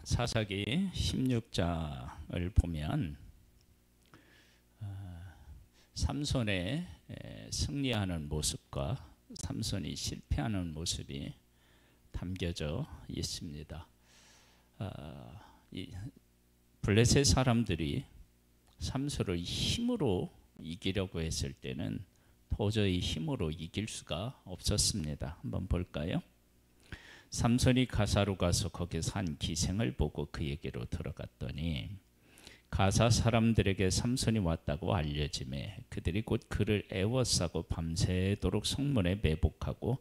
사사기 16장을 보면 삼손의 승리하는 모습과 삼손이 실패하는 모습이 담겨져 있습니다. 이 블레셋 사람들이 삼손을 힘으로 이기려고 했을 때는 도저히 힘으로 이길 수가 없었습니다. 한번 볼까요? 삼손이 가사로 가서 거기서 한 기생을 보고 그에게로 들어갔더니 가사 사람들에게 삼손이 왔다고 알려지매 그들이 곧 그를 애워싸고 밤새도록 성문에 매복하고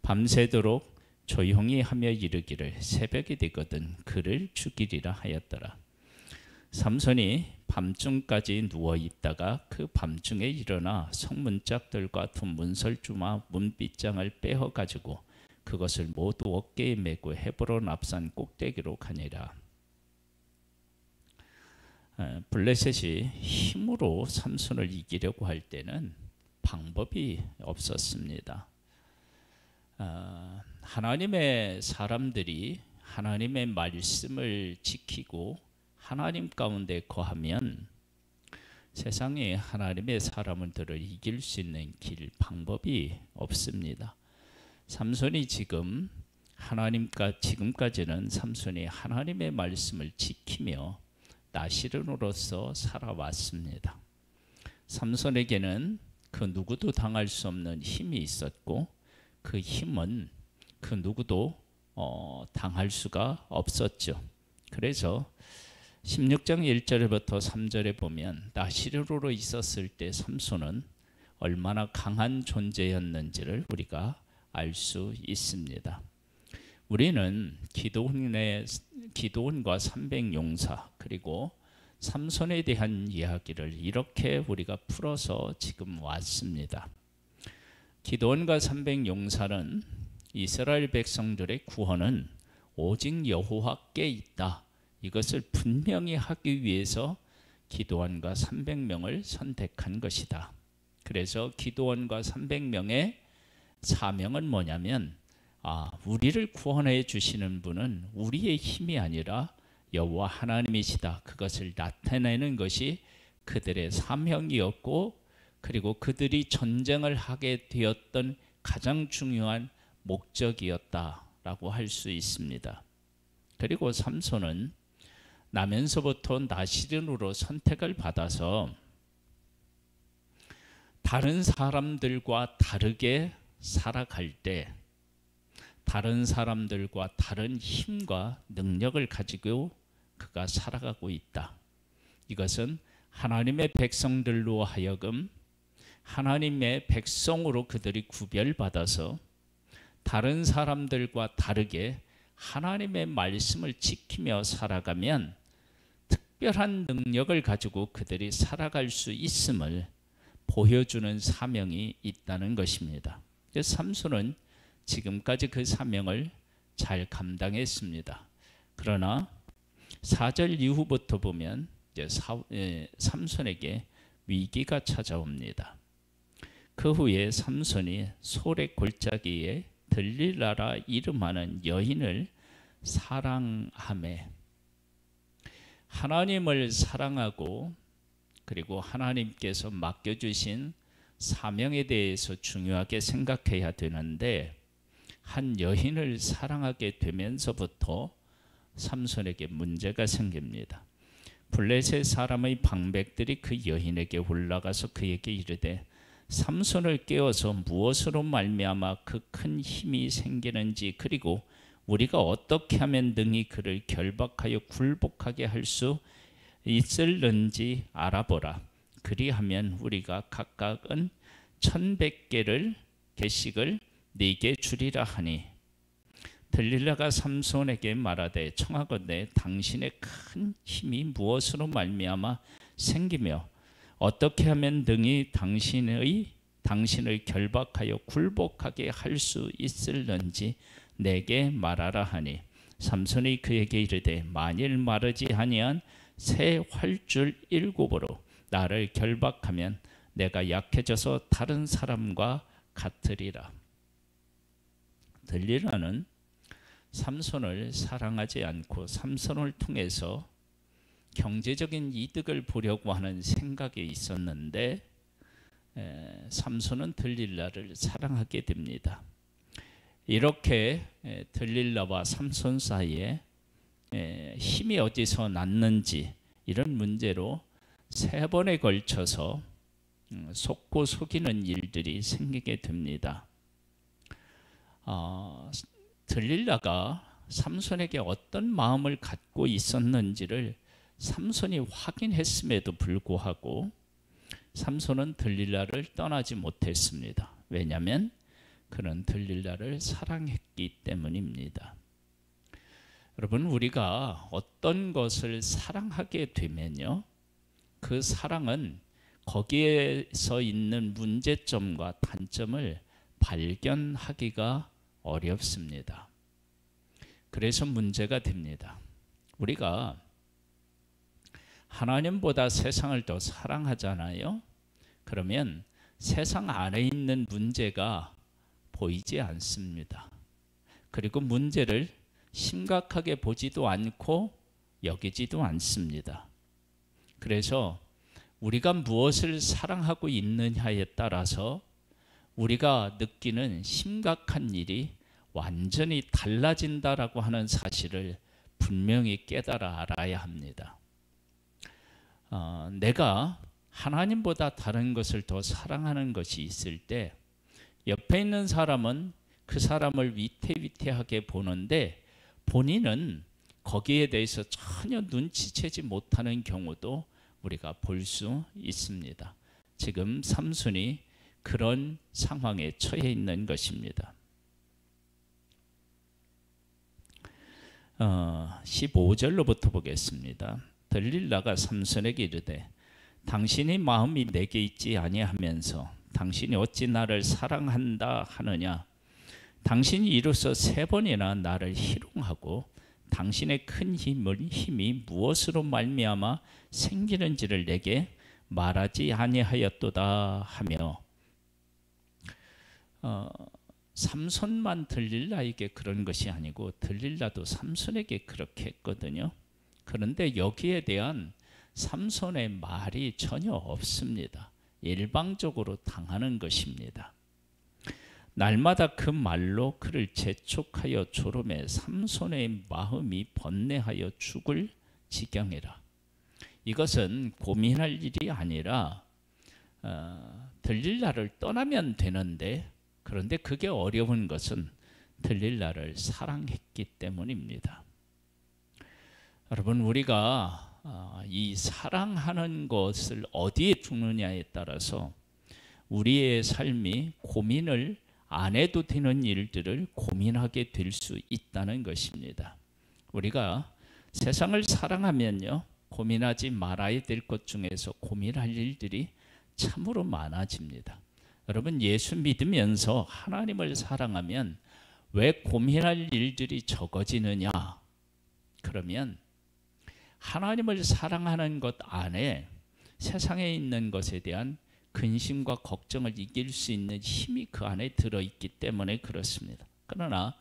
밤새도록 조용히 하며 이르기를 새벽이 되거든 그를 죽이리라 하였더라. 삼손이 밤중까지 누워 있다가 그 밤중에 일어나 성문짝들과 두 문설주마 문빗장을 빼어 가지고 그것을 모두 어깨에 메고 헤브론 앞산 꼭대기로 가니라. 블레셋이 힘으로 삼손을 이기려고 할 때는 방법이 없었습니다. 하나님의 사람들이 하나님의 말씀을 지키고 하나님 가운데 거하면 세상에 하나님의 사람들을 이길 수 있는 길 방법이 없습니다. 삼손이 지금까지는 삼손이 하나님의 말씀을 지키며 나시른으로서 살아왔습니다. 삼손에게는 그 누구도 당할 수 없는 힘이 있었고 그 힘은 그 누구도 당할 수가 없었죠. 그래서 16장 1절부터 3절에 보면 나시르로 있었을 때 삼손은 얼마나 강한 존재였는지를 우리가 알 수 있습니다. 우리는 기드온과 300용사 그리고 삼손에 대한 이야기를 이렇게 우리가 풀어서 지금 왔습니다. 기드온과 300용사는 이스라엘 백성들의 구원은 오직 여호와께 있다. 이것을 분명히 하기 위해서 기드온과 300명을 선택한 것이다. 그래서 기드온과 300명의 사명은 뭐냐면 우리를 구원해 주시는 분은 우리의 힘이 아니라 여호와 하나님이시다. 그것을 나타내는 것이 그들의 사명이었고 그리고 그들이 전쟁을 하게 되었던 가장 중요한 목적이었다라고 할 수 있습니다. 그리고 삼손은 나면서부터 나시른으로 선택을 받아서 다른 사람들과 다르게 살아갈 때 다른 사람들과 다른 힘과 능력을 가지고 그가 살아가고 있다. 이것은 하나님의 백성들로 하여금 하나님의 백성으로 그들이 구별받아서 다른 사람들과 다르게 하나님의 말씀을 지키며 살아가면 특별한 능력을 가지고 그들이 살아갈 수 있음을 보여주는 사명이 있다는 것입니다. 삼손은 지금까지 그 사명을 잘 감당했습니다. 그러나 4절 이후부터 보면 삼손에게 위기가 찾아옵니다. 그 후에 삼손이 소래 골짜기에 들릴라라 이름하는 여인을 사랑하매 하나님을 사랑하고 그리고 하나님께서 맡겨주신 사명에 대해서 중요하게 생각해야 되는데 한 여인을 사랑하게 되면서부터 삼손에게 문제가 생깁니다. 블레셋 사람의 방백들이 그 여인에게 올라가서 그에게 이르되 삼손을 깨워서 무엇으로 말미암아 그 큰 힘이 생기는지 그리고 우리가 어떻게 하면 능히 그를 결박하여 굴복하게 할 수 있을는지 알아보라. 그리하면 우리가 각각은 1100개씩을 네게 주리라 하니 들릴라가 삼손에게 말하되 청하건대 당신의 큰 힘이 무엇으로 말미암아 생기며 어떻게 하면 능히 당신을 결박하여 굴복하게 할 수 있을는지 내게 말하라 하니 삼손이 그에게 이르되 만일 마르지 아니한 새 활줄 7으로 나를 결박하면 내가 약해져서 다른 사람과 같으리라. 들릴라는 삼손을 사랑하지 않고 삼손을 통해서 경제적인 이득을 보려고 하는 생각이 있었는데 삼손은 들릴라를 사랑하게 됩니다. 이렇게 들릴라와 삼손 사이에 힘이 어디서 났는지 이런 문제로 3번에 걸쳐서 속고 속이는 일들이 생기게 됩니다. 들릴라가 삼손에게 어떤 마음을 갖고 있었는지를 삼손이 확인했음에도 불구하고 삼손은 들릴라를 떠나지 못했습니다. 왜냐하면 그는 들릴라를 사랑했기 때문입니다. 여러분, 우리가 어떤 것을 사랑하게 되면요, 그 사랑은 거기에서 있는 문제점과 단점을 발견하기가 어렵습니다. 그래서 문제가 됩니다. 우리가 하나님보다 세상을 더 사랑하잖아요. 그러면 세상 안에 있는 문제가 보이지 않습니다. 그리고 문제를 심각하게 보지도 않고 여기지도 않습니다. 그래서 우리가 무엇을 사랑하고 있느냐에 따라서 우리가 느끼는 심각한 일이 완전히 달라진다라고 하는 사실을 분명히 깨달아 알아야 합니다. 내가 하나님보다 다른 것을 더 사랑하는 것이 있을 때 옆에 있는 사람은 그 사람을 위태위태하게 보는데 본인은 거기에 대해서 전혀 눈치채지 못하는 경우도 우리가 볼 수 있습니다. 지금 삼손이 그런 상황에 처해 있는 것입니다. 15절로부터 보겠습니다. 들릴라가 삼손에게 이르되 당신이 마음이 내게 있지 아니하면서 당신이 어찌 나를 사랑한다 하느냐. 당신이 이로써 3번이나 나를 희롱하고 당신의 큰 힘이 무엇으로 말미암아 생기는지를 내게 말하지 아니하였도다 하며, 삼손만 들릴라에게 그런 것이 아니고 들릴라도 삼손에게 그렇게 했거든요. 그런데 여기에 대한 삼손의 말이 전혀 없습니다. 일방적으로 당하는 것입니다. 날마다 그 말로 그를 재촉하여 조름해 삼손의 마음이 번뇌하여 죽을 지경이라. 이것은 고민할 일이 아니라 들릴라를 떠나면 되는데, 그런데 그게 어려운 것은 들릴라를 사랑했기 때문입니다. 여러분, 우리가 이 사랑하는 것을 어디에 두느냐에 따라서 우리의 삶이 고민을 안 해도 되는 일들을 고민하게 될 수 있다는 것입니다. 우리가 세상을 사랑하면요, 고민하지 말아야 될 것 중에서 고민할 일들이 참으로 많아집니다. 여러분, 예수 믿으면서 하나님을 사랑하면 왜 고민할 일들이 적어지느냐? 그러면 하나님을 사랑하는 것 안에 세상에 있는 것에 대한 근심과 걱정을 이길 수 있는 힘이 그 안에 들어있기 때문에 그렇습니다. 그러나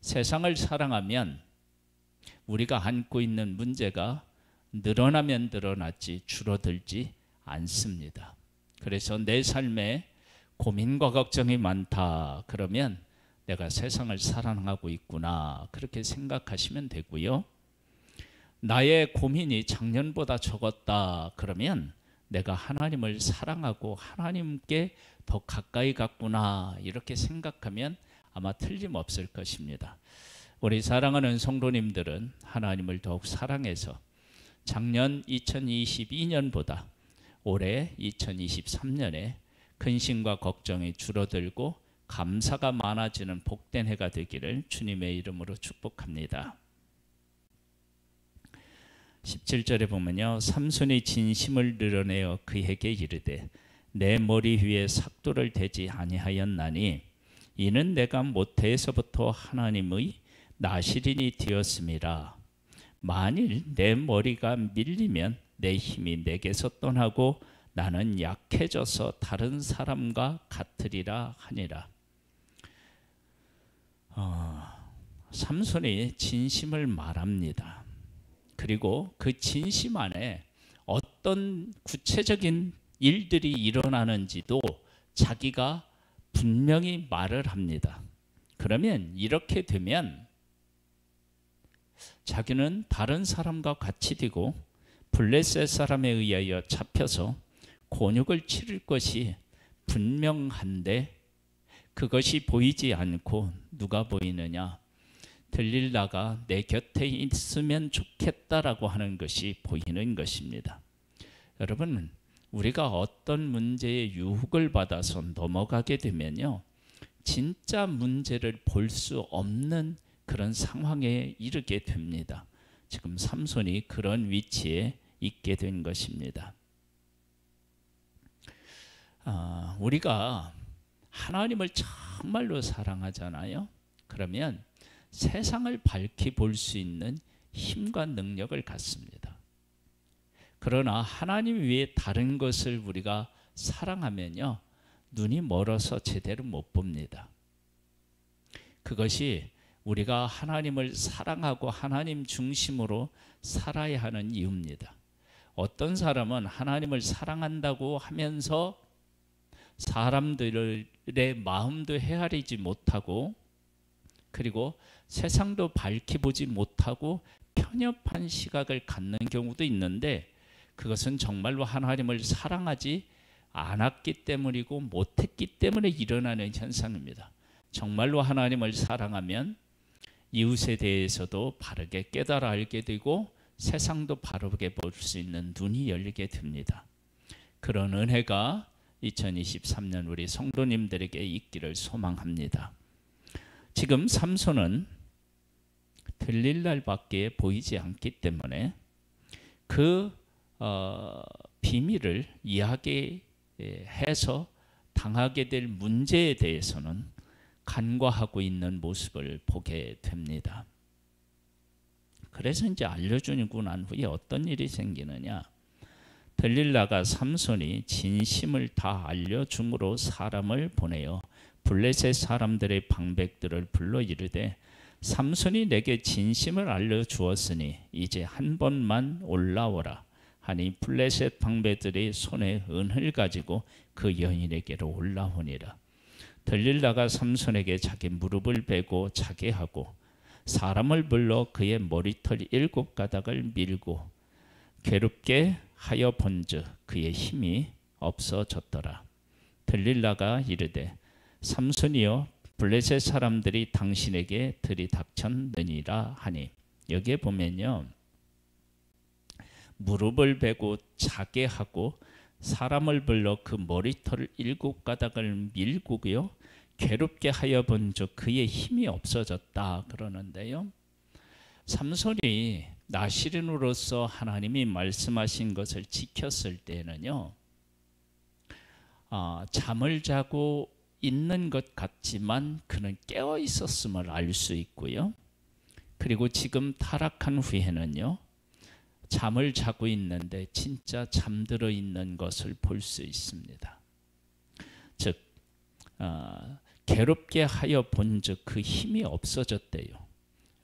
세상을 사랑하면 우리가 안고 있는 문제가 늘어나면 늘어났지 줄어들지 않습니다. 그래서 내 삶에 고민과 걱정이 많다 그러면 내가 세상을 사랑하고 있구나, 그렇게 생각하시면 되고요. 나의 고민이 작년보다 적었다 그러면 내가 하나님을 사랑하고 하나님께 더 가까이 갔구나, 이렇게 생각하면 아마 틀림없을 것입니다. 우리 사랑하는 성도님들은 하나님을 더욱 사랑해서 작년 2022년보다 올해 2023년에 근심과 걱정이 줄어들고 감사가 많아지는 복된 해가 되기를 주님의 이름으로 축복합니다. 17절에 보면요, 삼손이 진심을 드러내어 그에게 이르되 내 머리 위에 삭도를 대지 아니하였나니 이는 내가 모태에서부터 하나님의 나시린이 되었음이라. 만일 내 머리가 밀리면 내 힘이 내게서 떠나고 나는 약해져서 다른 사람과 같으리라 하니라. 삼손이 진심을 말합니다. 그리고 그 진심 안에 어떤 구체적인 일들이 일어나는지도 자기가 분명히 말을 합니다. 그러면 이렇게 되면 자기는 다른 사람과 같이 되고 블레셋 사람에 의하여 잡혀서 곤욕을 치를 것이 분명한데 그것이 보이지 않고 누가 보이느냐? 들릴라가 내 곁에 있으면 좋겠다라고 하는 것이 보이는 것입니다. 여러분, 우리가 어떤 문제에 유혹을 받아서 넘어가게 되면요, 진짜 문제를 볼 수 없는 그런 상황에 이르게 됩니다. 지금 삼손이 그런 위치에 있게 된 것입니다. 우리가 하나님을 정말로 사랑하잖아요. 그러면 세상을 밝히 볼 수 있는 힘과 능력을 갖습니다. 그러나 하나님 외에 다른 것을 우리가 사랑하면요, 눈이 멀어서 제대로 못 봅니다. 그것이 우리가 하나님을 사랑하고 하나님 중심으로 살아야 하는 이유입니다. 어떤 사람은 하나님을 사랑한다고 하면서 사람들의 마음도 헤아리지 못하고 그리고 세상도 밝히 보지 못하고 편협한 시각을 갖는 경우도 있는데 그것은 정말로 하나님을 사랑하지 않았기 때문이고 못했기 때문에 일어나는 현상입니다. 정말로 하나님을 사랑하면 이웃에 대해서도 바르게 깨달아 알게 되고 세상도 바르게 볼 수 있는 눈이 열리게 됩니다. 그런 은혜가 2023년 우리 성도님들에게 있기를 소망합니다. 지금 삼손은 들릴랄밖에 보이지 않기 때문에 그 비밀을 이야기해서 당하게 될 문제에 대해서는 간과하고 있는 모습을 보게 됩니다. 그래서 이제 알려주고 난 후에 어떤 일이 생기느냐? 들릴라가 삼손이 진심을 다 알려줌으로 사람을 보내어 블레셋 사람들의 방백들을 불러 이르되 삼손이 내게 진심을 알려주었으니 이제 한 번만 올라오라 하니 블레셋 방백들이 손에 은을 가지고 그 여인에게로 올라오니라. 들릴라가 삼손에게 자기 무릎을 베고 자게 하고 사람을 불러 그의 머리털 7가닥을 밀고 괴롭게 하여 본즉 그의 힘이 없어졌더라. 들릴라가 이르되 삼손이여 블레셋 사람들이 당신에게 들이닥쳤느니라 하니 여기에 보면요, 무릎을 베고 자게 하고 사람을 불러 그 머리털 7가닥을 밀고요 괴롭게 하여 본즉 그의 힘이 없어졌다 그러는데요, 삼손이 나시린으로서 하나님이 말씀하신 것을 지켰을 때는요, 잠을 자고 있는 것 같지만 그는 깨어 있었음을 알 수 있고요. 그리고 지금 타락한 후에는요, 잠을 자고 있는데 진짜 잠들어 있는 것을 볼 수 있습니다. 즉 괴롭게 하여 본즉 그 힘이 없어졌대요.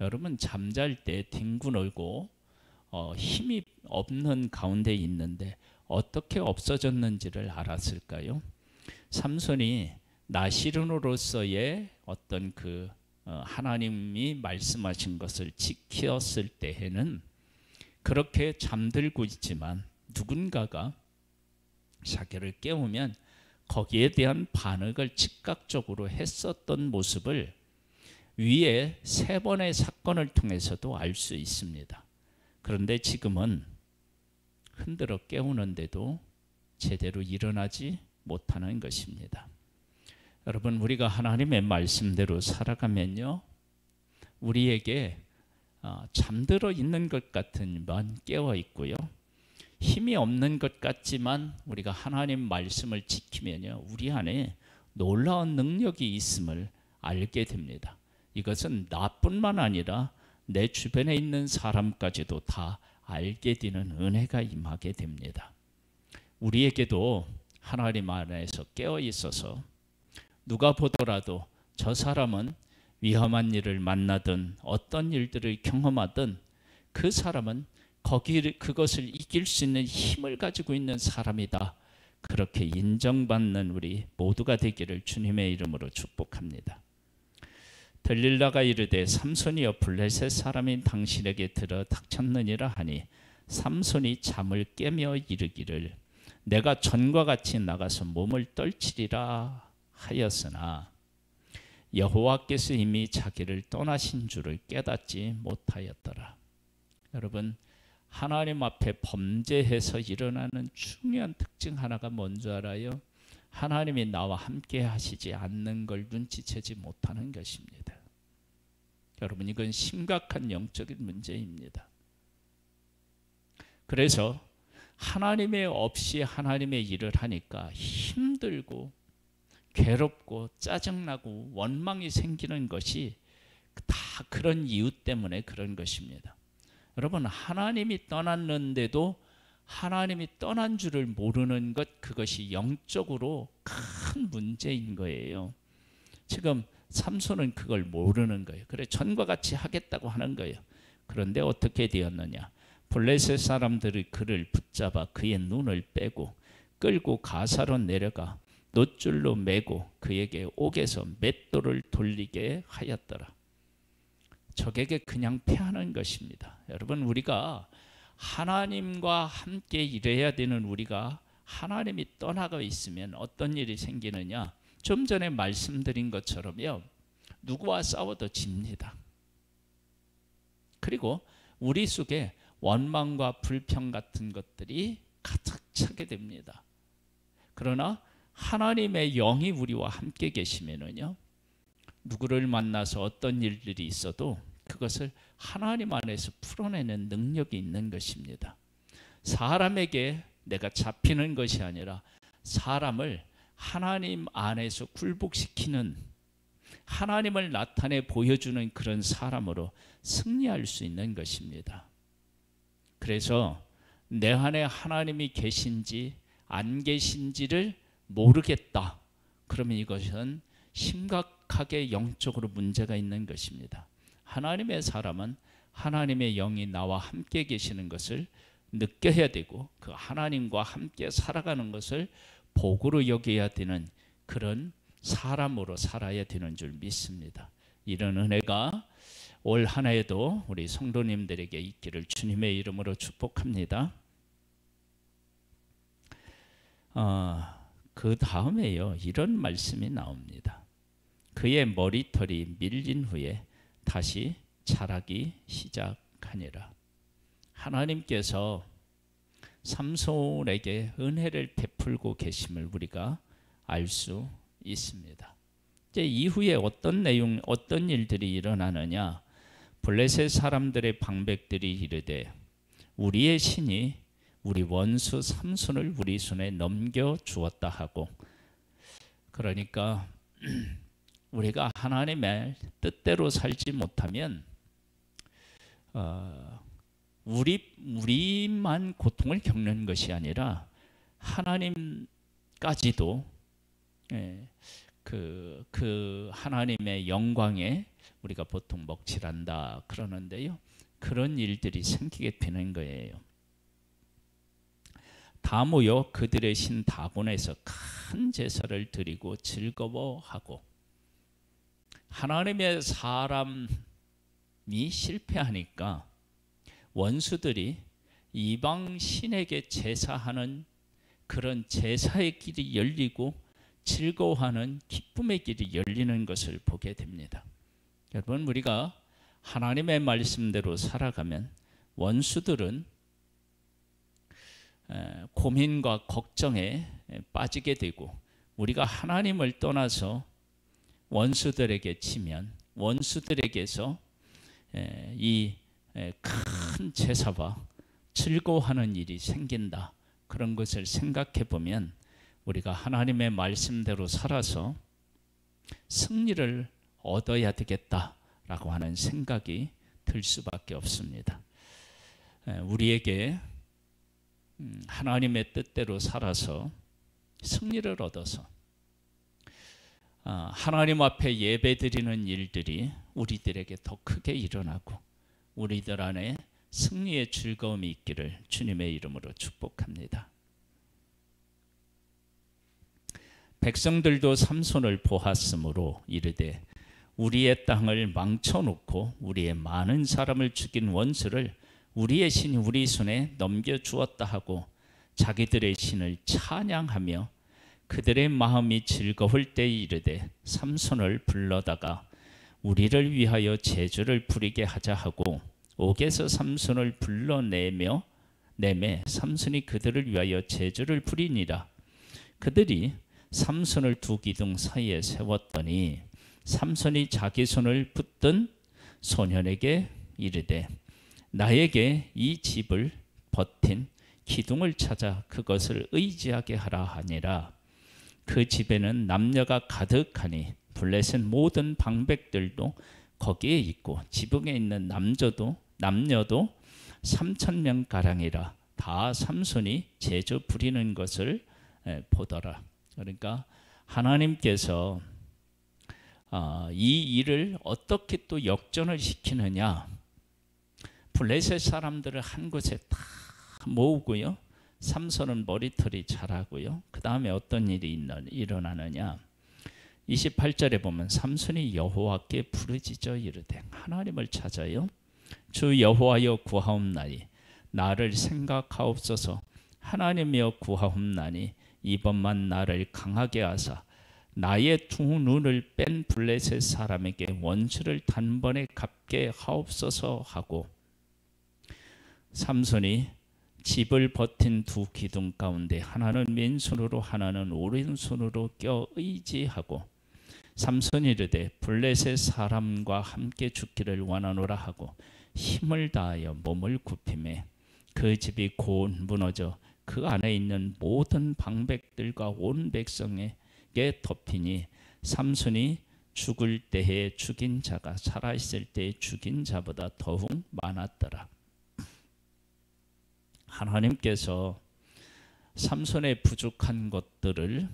여러분, 잠잘 때 뒹구놀고 힘이 없는 가운데 있는데 어떻게 없어졌는지를 알았을까요? 삼손이 나시른으로서의 어떤 그 하나님이 말씀하신 것을 지켰을 때에는 그렇게 잠들고 있지만 누군가가 자기를 깨우면 거기에 대한 반응을 즉각적으로 했었던 모습을 위에 3번의 사건을 통해서도 알 수 있습니다. 그런데 지금은 흔들어 깨우는데도 제대로 일어나지 못하는 것입니다. 여러분, 우리가 하나님의 말씀대로 살아가면요, 우리에게 잠들어 있는 것 같지만 깨어 있고요, 힘이 없는 것 같지만 우리가 하나님 말씀을 지키면요, 우리 안에 놀라운 능력이 있음을 알게 됩니다. 이것은 나뿐만 아니라 내 주변에 있는 사람까지도 다 알게 되는 은혜가 임하게 됩니다. 우리에게도 하나님 안에서 깨어 있어서 누가 보더라도 저 사람은 위험한 일을 만나든 어떤 일들을 경험하든 그 사람은 그것을 이길 수 있는 힘을 가지고 있는 사람이다. 그렇게 인정받는 우리 모두가 되기를 주님의 이름으로 축복합니다. 들릴라가 이르되 삼손이여 블레셋 사람인 당신에게 들어 닥쳤느니라 하니 삼손이 잠을 깨며 이르기를 내가 전과 같이 나가서 몸을 떨치리라 하였으나 여호와께서 이미 자기를 떠나신 줄을 깨닫지 못하였더라. 여러분, 하나님 앞에 범죄해서 일어나는 중요한 특징 하나가 뭔지 알아요? 하나님이 나와 함께 하시지 않는 걸 눈치채지 못하는 것입니다. 여러분, 이건 심각한 영적인 문제입니다. 그래서 하나님의 없이 하나님의 일을 하니까 힘들고 괴롭고 짜증나고 원망이 생기는 것이 다 그런 이유 때문에 그런 것입니다. 여러분, 하나님이 떠났는데도 하나님이 떠난 줄을 모르는 것, 그것이 영적으로 큰 문제인 거예요. 지금 삼손은 그걸 모르는 거예요. 그래, 전과 같이 하겠다고 하는 거예요. 그런데 어떻게 되었느냐? 블레셋 사람들이 그를 붙잡아 그의 눈을 빼고 끌고 가사로 내려가 놋줄로 매고 그에게 옥에서 맷돌을 돌리게 하였더라. 적에게 그냥 패하는 것입니다. 여러분, 우리가 하나님과 함께 일해야 되는 우리가 하나님이 떠나가 있으면 어떤 일이 생기느냐? 좀 전에 말씀드린 것처럼요, 누구와 싸워도 집니다. 그리고 우리 속에 원망과 불평 같은 것들이 가득 차게 됩니다. 그러나 하나님의 영이 우리와 함께 계시면은요, 누구를 만나서 어떤 일들이 있어도 그것을 하나님 안에서 풀어내는 능력이 있는 것입니다. 사람에게 내가 잡히는 것이 아니라 사람을 하나님 안에서 굴복시키는, 하나님을 나타내 보여주는 그런 사람으로 승리할 수 있는 것입니다. 그래서 내 안에 하나님이 계신지 안 계신지를 모르겠다. 그러면 이것은 심각하게 영적으로 문제가 있는 것입니다. 하나님의 사람은 하나님의 영이 나와 함께 계시는 것을 느껴야 되고 그 하나님과 함께 살아가는 것을 복으로 여겨야 되는 그런 사람으로 살아야 되는 줄 믿습니다. 이런 은혜가 올 한 해에도 우리 성도님들에게 있기를 주님의 이름으로 축복합니다. 그 다음에요, 이런 말씀이 나옵니다. 그의 머리털이 밀린 후에 다시 자라기 시작하니라. 하나님께서 삼손에게 은혜를 베풀고 계심을 우리가 알 수 있습니다. 이제 이후에 어떤 일들이 일어나느냐? 블레셋 사람들의 방백들이 이르되 우리의 신이 우리 원수 삼손을 우리 손에 넘겨 주었다 하고, 그러니까 우리가 하나님의 뜻대로 살지 못하면 우리만 고통을 겪는 것이 아니라 하나님까지도 그 하나님의 영광에 우리가 보통 먹칠한다 그러는데요, 그런 일들이 생기게 되는 거예요. 다 모여 그들의 신 다곤에서 큰 제사를 드리고 즐거워하고, 하나님의 사람이 실패하니까 원수들이 이방 신에게 제사하는 그런 제사의 길이 열리고 즐거워하는 기쁨의 길이 열리는 것을 보게 됩니다. 여러분, 우리가 하나님의 말씀대로 살아가면 원수들은 고민과 걱정에 빠지게 되고, 우리가 하나님을 떠나서 원수들에게 치면 원수들에게서 이 큰 제사와 즐거워하는 일이 생긴다. 그런 것을 생각해 보면 우리가 하나님의 말씀대로 살아서 승리를 얻어야 되겠다라고 하는 생각이 들 수밖에 없습니다. 우리에게 하나님의 뜻대로 살아서 승리를 얻어서 하나님 앞에 예배드리는 일들이 우리들에게 더 크게 일어나고 우리들 안에 승리의 즐거움이 있기를 주님의 이름으로 축복합니다. 백성들도 삼손을 보았으므로 이르되 우리의 땅을 망쳐놓고 우리의 많은 사람을 죽인 원수를 우리의 신이 우리 손에 넘겨주었다 하고 자기들의 신을 찬양하며 그들의 마음이 즐거울 때에 이르되 삼손을 불러다가 우리를 위하여 제주를 부리게 하자 하고 옥에서 삼손을 불러내매 삼손이 그들을 위하여 제주를 부리니라. 그들이 삼손을 두 기둥 사이에 세웠더니 삼손이 자기 손을 붙든 소년에게 이르되 나에게 이 집을 버틴 기둥을 찾아 그것을 의지하게 하라 하니라. 그 집에는 남녀가 가득하니 블레셋 모든 방백들도 거기에 있고 지붕에 있는 남녀도 3,000명 가량이라. 다 삼손이 제주 부리는 것을 보더라. 그러니까 하나님께서 이 일을 어떻게 또 역전을 시키느냐. 블레셋 사람들을 한 곳에 다 모으고요. 삼손은 머리털이 자라고요. 그 다음에 어떤 일이 일어나느냐. 28절에 보면 삼손이 여호와께 부르짖어 이르되 하나님을 찾아요. 주 여호와여 구하옵나니 나를 생각하옵소서. 하나님이여 구하옵나니 이번만 나를 강하게 하사 나의 두 눈을 뺀 블레셋 사람에게 원수를 단번에 갚게 하옵소서 하고 삼손이 집을 버틴 두 기둥 가운데 하나는 왼손으로 하나는 오른손으로 껴 의지하고 삼손이 이르되 블레셋 사람과 함께 죽기를 원하노라 하고 힘을 다하여 몸을 굽히매 그 집이 곧 무너져 그 안에 있는 모든 방백들과 온 백성에게 덮이니 삼손이 죽을 때에 죽인 자가 살아있을 때에 죽인 자보다 더욱 많았더라. 하나님께서 삼손의 부족한 것들을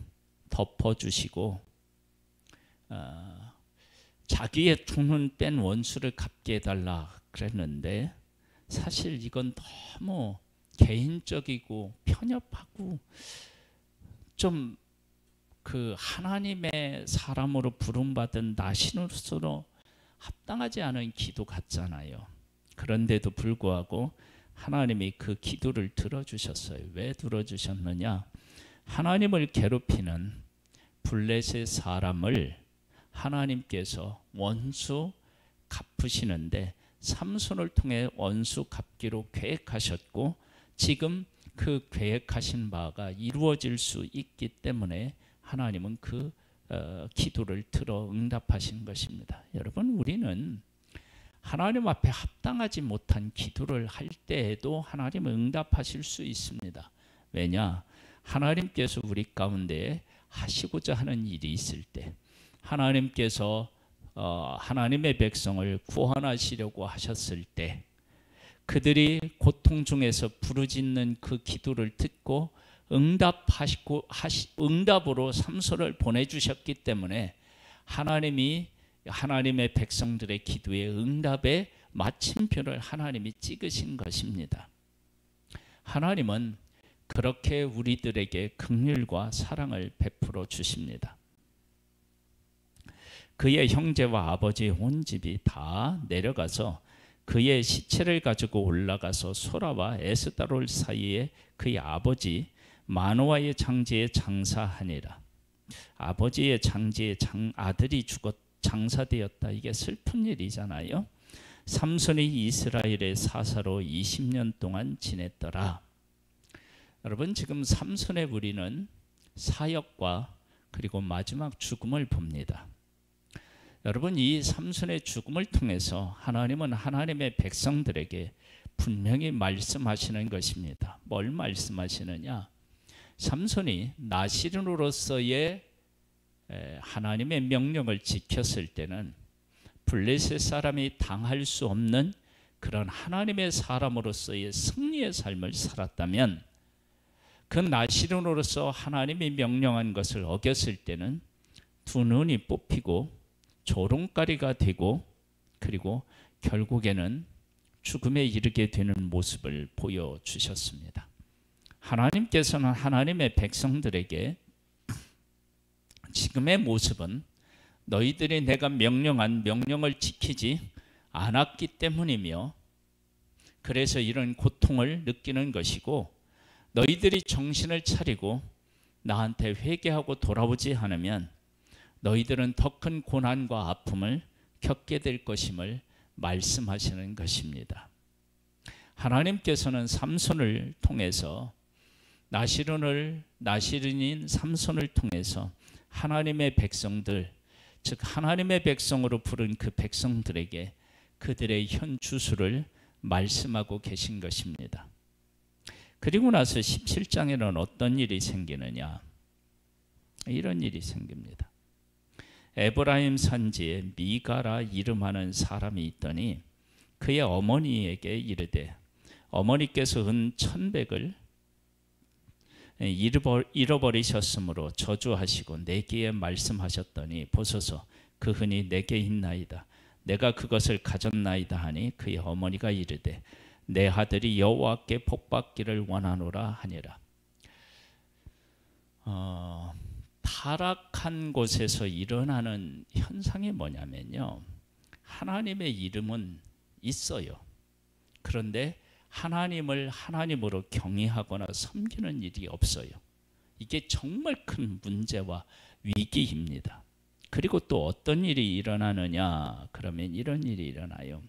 덮어주시고 자기의 두 눈 뺀 원수를 갚게 해달라 그랬는데 사실 이건 너무 개인적이고 편협하고 좀 그 하나님의 사람으로 부름받은 나신으로 합당하지 않은 기도 같잖아요. 그런데도 불구하고 하나님이 그 기도를 들어주셨어요. 왜 들어주셨느냐? 하나님을 괴롭히는 블레셋 사람을 하나님께서 원수 갚으시는데 삼손을 통해 원수 갚기로 계획하셨고 지금 그 계획하신 바가 이루어질 수 있기 때문에 하나님은 그 기도를 들어 응답하신 것입니다. 여러분, 우리는 하나님 앞에 합당하지 못한 기도를 할 때에도 하나님은 응답하실 수 있습니다. 왜냐? 하나님께서 우리 가운데 하시고자 하는 일이 있을 때 하나님께서 하나님의 백성을 구원하시려고 하셨을 때 그들이 고통 중에서 부르짖는 그 기도를 듣고 응답으로 삼손을 보내주셨기 때문에 하나님이 하나님의 백성들의 기도의 응답의 마침표를 하나님이 찍으신 것입니다. 하나님은 그렇게 우리들에게 긍휼과 사랑을 베풀어 주십니다. 그의 형제와 아버지 온 집이 다 내려가서 그의 시체를 가지고 올라가서 소라와 에스다롤 사이에 그의 아버지 마노아의 장지에 장사하니라. 아버지의 장지에 아들이 장사되었다. 이게 슬픈 일이잖아요. 삼손이 이스라엘의 사사로 20년 동안 지냈더라. 여러분, 지금 삼손의 우리는 사역과 그리고 마지막 죽음을 봅니다. 여러분, 이 삼손의 죽음을 통해서 하나님은 하나님의 백성들에게 분명히 말씀하시는 것입니다. 뭘 말씀하시느냐? 삼손이 나실인으로서의 하나님의 명령을 지켰을 때는 블레셋 사람이 당할 수 없는 그런 하나님의 사람으로서의 승리의 삶을 살았다면 그 나실인으로서 하나님이 명령한 것을 어겼을 때는 두 눈이 뽑히고 조롱거리가 되고 그리고 결국에는 죽음에 이르게 되는 모습을 보여주셨습니다. 하나님께서는 하나님의 백성들에게 지금의 모습은 너희들이 내가 명령한 명령을 지키지 않았기 때문이며 그래서 이런 고통을 느끼는 것이고 너희들이 정신을 차리고 나한테 회개하고 돌아오지 않으면 너희들은 더 큰 고난과 아픔을 겪게 될 것임을 말씀하시는 것입니다. 하나님께서는 삼손을 통해서 나시른인 삼손을 통해서 하나님의 백성들, 즉 하나님의 백성으로 부른 그 백성들에게 그들의 현 주소를 말씀하고 계신 것입니다. 그리고 나서 17장에는 어떤 일이 생기느냐? 이런 일이 생깁니다. 에브라임 산지에 미가라 이름하는 사람이 있더니 그의 어머니에게 이르되 어머니께서 은 1,100을 잃어버리셨으므로 저주하시고 내게 말씀하셨더니 보소서 그 흔히 내게 있나이다. 내가 그것을 가졌나이다 하니 그의 어머니가 이르되 내 아들이 여호와께 복받기를 원하노라 하니라. 타락한 곳에서 일어나는 현상이 뭐냐면요, 하나님의 이름은 있어요. 그런데 하나님을 하나님으로 경외하거나 섬기는 일이 없어요. 이게 정말 큰 문제와 위기입니다. 그리고 또 어떤 일이 일어나느냐? 그러면 이런 일이 일어나요.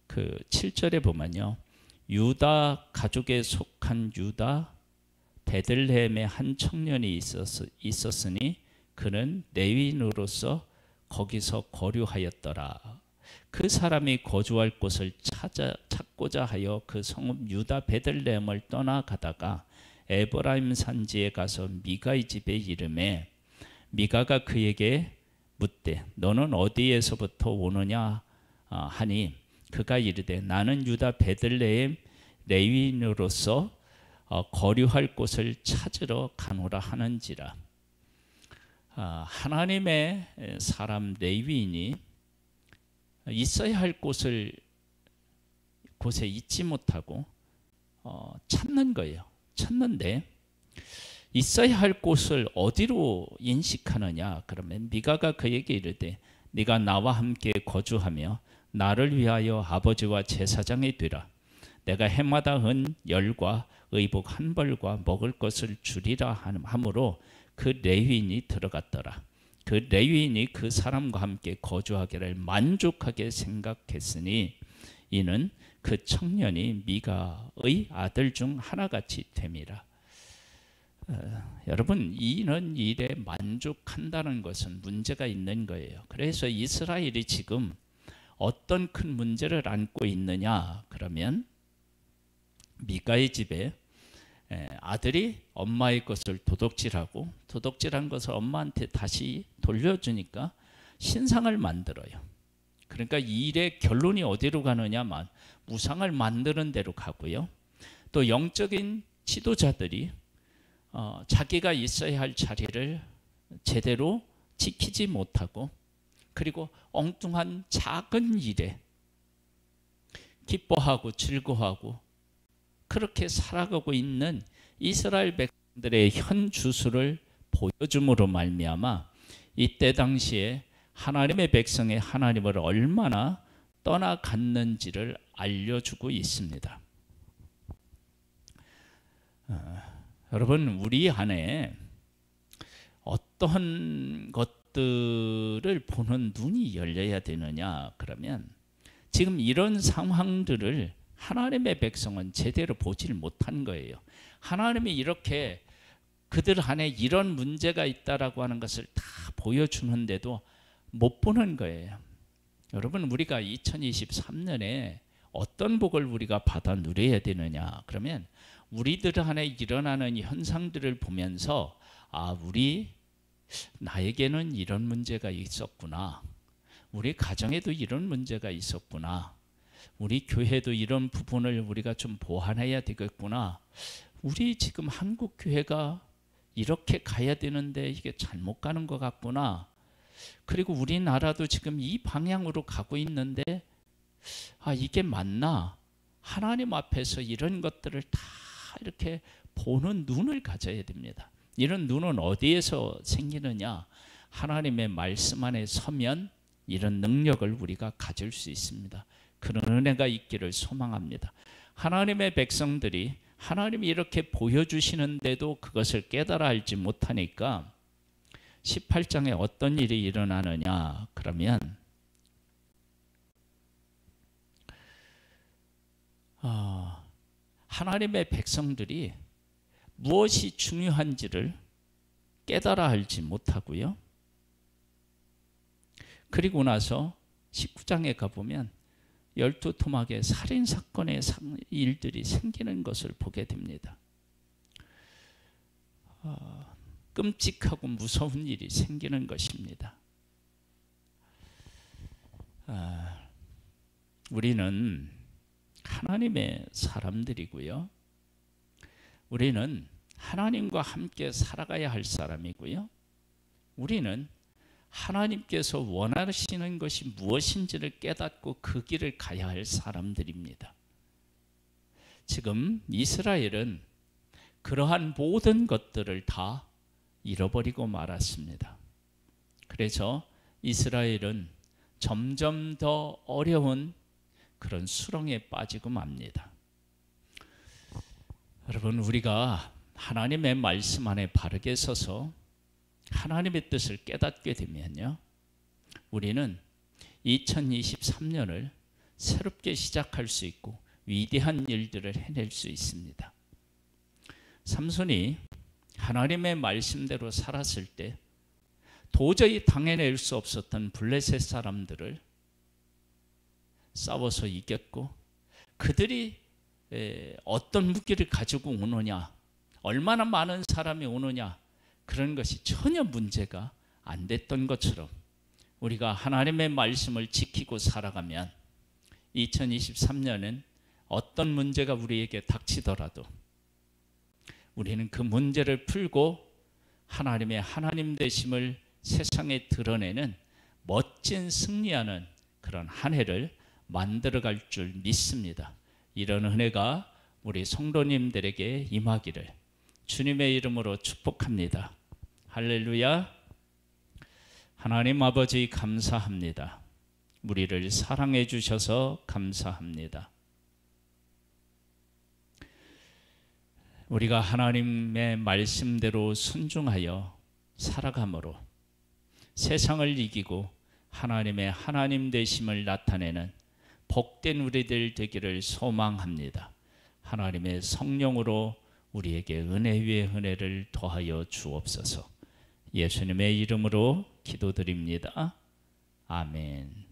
그 7절에 보면요, 유다 가족에 속한 유다 베들레헴에 한 청년이 있었으니 그는 레위인으로서 거기서 거류하였더라. 그 사람이 거주할 곳을 찾고자 하여 그 성읍 유다 베들레헴을 떠나가다가 에브라임 산지에 가서 미가의 집에 이르매 미가가 그에게 묻되 너는 어디에서부터 오느냐 하니 그가 이르되 나는 유다 베들레헴 레위인으로서 거류할 곳을 찾으러 가노라 하는지라. 하나님의 사람 레위인이 있어야 할 곳에 있지 못하고 찾는 거예요. 찾는데 있어야 할 곳을 어디로 인식하느냐? 그러면 미가가 그에게 이르되 네가 나와 함께 거주하며 나를 위하여 아버지와 제사장이 되라. 내가 해마다 은 열과 의복 한 벌과 먹을 것을 주리라 하므로 그 레위인이 들어갔더라. 그 레위인이 그 사람과 함께 거주하기를 만족하게 생각했으니 이는 그 청년이 미가의 아들 중 하나같이 됨이라. 여러분, 이런 일에 만족한다는 것은 문제가 있는 거예요. 그래서 이스라엘이 지금 어떤 큰 문제를 안고 있느냐? 그러면 미가의 집에 아들이 엄마의 것을 도둑질하고 도둑질한 것을 엄마한테 다시 돌려주니까 신상을 만들어요. 그러니까 이 일의 결론이 어디로 가느냐? 우상을 만드는 데로 가고요. 또 영적인 지도자들이 자기가 있어야 할 자리를 제대로 지키지 못하고 그리고 엉뚱한 작은 일에 기뻐하고 즐거워하고 그렇게 살아가고 있는 이스라엘 백성들의 현 주소를 보여줌으로 말미암아 이때 당시에 하나님의 백성의 하나님을 얼마나 떠나갔는지를 알려주고 있습니다. 여러분, 우리 안에 어떤 것들을 보는 눈이 열려야 되느냐? 그러면 지금 이런 상황들을 하나님의 백성은 제대로 보질 못한 거예요. 하나님이 이렇게 그들 안에 이런 문제가 있다라고 하는 것을 다 보여주는데도 못 보는 거예요. 여러분, 우리가 2023년에 어떤 복을 우리가 받아 누려야 되느냐? 그러면 우리들 안에 일어나는 현상들을 보면서 나에게는 이런 문제가 있었구나. 우리 가정에도 이런 문제가 있었구나. 우리 교회도 이런 부분을 우리가 좀 보완해야 되겠구나. 우리 지금 한국 교회가 이렇게 가야 되는데 이게 잘못 가는 것 같구나. 그리고 우리나라도 지금 이 방향으로 가고 있는데 이게 맞나? 하나님 앞에서 이런 것들을 다 이렇게 보는 눈을 가져야 됩니다. 이런 눈은 어디에서 생기느냐? 하나님의 말씀 안에 서면 이런 능력을 우리가 가질 수 있습니다. 그런 은혜가 있기를 소망합니다. 하나님의 백성들이 하나님이 이렇게 보여주시는데도 그것을 깨달아 알지 못하니까 18장에 어떤 일이 일어나느냐? 그러면 하나님의 백성들이 무엇이 중요한지를 깨달아 알지 못하고요. 그리고 나서 19장에 가보면 12토막의 살인사건의 일들이 생기는 것을 보게 됩니다. 끔찍하고 무서운 일이 생기는 것입니다. 우리는 하나님의 사람들이고요. 우리는 하나님과 함께 살아가야 할 사람이고요. 우리는 하나님께서 원하시는 것이 무엇인지를 깨닫고 그 길을 가야 할 사람들입니다. 지금 이스라엘은 그러한 모든 것들을 다 잃어버리고 말았습니다. 그래서 이스라엘은 점점 더 어려운 그런 수렁에 빠지고 맙니다. 여러분, 우리가 하나님의 말씀 안에 바르게 서서 하나님의 뜻을 깨닫게 되면요, 우리는 2023년을 새롭게 시작할 수 있고 위대한 일들을 해낼 수 있습니다. 삼손이 하나님의 말씀대로 살았을 때 도저히 당해낼 수 없었던 블레셋 사람들을 싸워서 이겼고, 그들이 어떤 무기를 가지고 오느냐, 얼마나 많은 사람이 오느냐, 그런 것이 전혀 문제가 안 됐던 것처럼 우리가 하나님의 말씀을 지키고 살아가면 2023년은 어떤 문제가 우리에게 닥치더라도 우리는 그 문제를 풀고 하나님의 하나님 되심을 세상에 드러내는 멋진 승리하는 그런 한 해를 만들어갈 줄 믿습니다. 이런 은혜가 우리 성도님들에게 임하기를 주님의 이름으로 축복합니다. 할렐루야. 하나님 아버지 감사합니다. 우리를 사랑해 주셔서 감사합니다. 우리가 하나님의 말씀대로 순종하여 살아감으로 세상을 이기고 하나님의 하나님 되심을 나타내는 복된 우리들 되기를 소망합니다. 하나님의 성령으로 우리에게 은혜 위에 은혜를 더하여 주옵소서. 예수님의 이름으로 기도드립니다. 아멘.